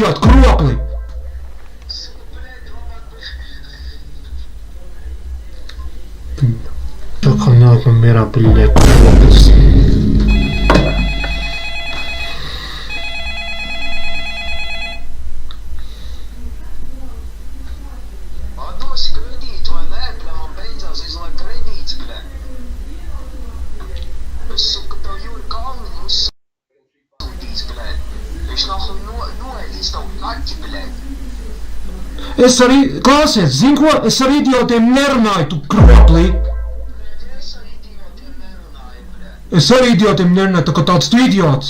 idiot, kropli! Tā kā nāk man mierā, bļēt, kroplis. Es arī, klausies, zini ko, es ar idiotiem nerunāju, tu kroplī. Es ar idiotiem nerunāju, tā kā tāds tu idiots.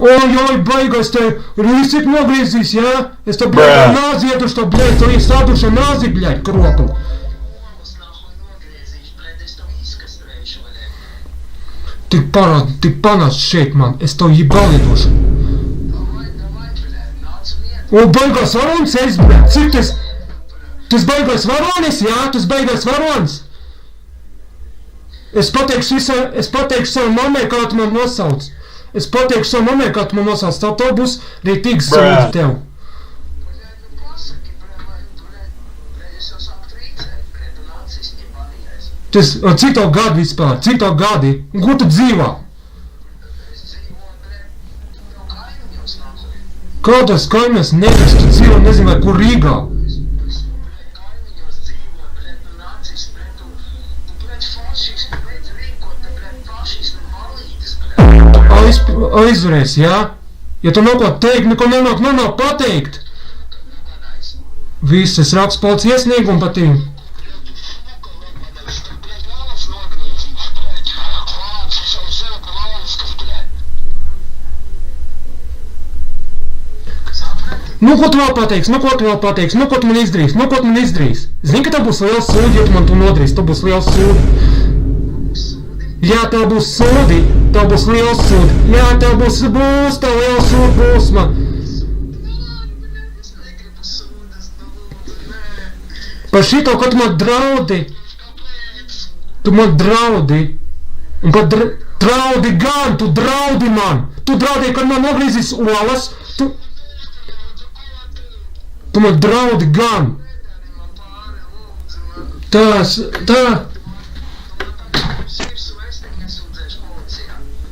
Oj, baigais tev, rīsik nogriezīs, jā? Es tev, bļēt, nāzi ietuši tev, bļēt, tev iestāduši nāzi, bļēt, kropli. Tik panāc šeit, man, es tev jibali došu. O, baigās varonis es, bļēt, cik tas baigās varonis, jā, tas baigās varonis. Es pateikšu savu mammai, kā tu man nosauc. Es pateikšu savu mammai, kā tu man nosauc, tev būs rītīgs sūdi tev. Cik tev gadi vispār? Cik tev gadi? Un kur tu dzīvo? Kādas kaimiņas nevis, tu dzīvo nezinu vai kur Rīgā? Aizvarēs, jā? Ja tu nav ko teikt, neko nenāk pateikt. Viss, es rakstu policijas iesniegumu par tīm. Nu, ko tu vēl pateiksi? Nu, ko tu man izdarīs? Zini, ka tev būs liels sūdi, ja tu man to nodarīs, tev būs liels sūdi. Jā, tev būs sūdi, tev būs liels sūdi. Jā, tev būs tev liels sūdi būs, man. Par šito, ka tu man draudi. Tu man draudi. Un pat draudi gan, tu draudi man. Tu draudi, kad man nogriezīs olas. Tu man draudi gan. Tā.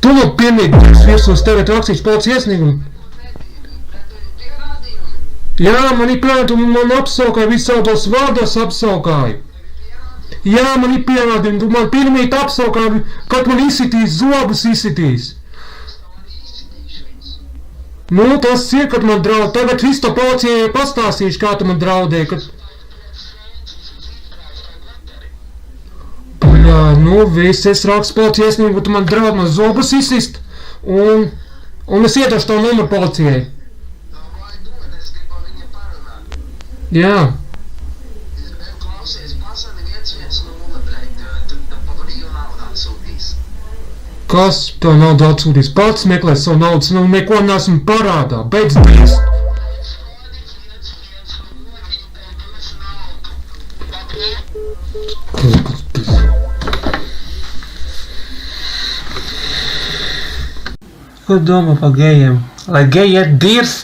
Tu man piemīgi virsūs tevi rakstīšu policijas iesniegumu. Jā, man ir pierādījumi, man apsaukāja, visādos vārdos apsaukāja. Jā, man ir pierādījumi, tu man pirmīt apsaukāja, kad man izsitīs, zobus izsitīs. Nu, tas ir, kad man draud. Tagad visu to policijai pastāstīšu, kā tu man draudēji, kad... Jā, nu, viss, es rakstu policijas iesniegumu, tu man draud man zobus izsist, un es iedošu tavu numuru policijai. Jā. Kas tev naudu atsūtīs? Pats meklē savu naudu, nu neko nesmu parādā, beidz drīz. Ko domā par gejiem? Lai geji iet dirst?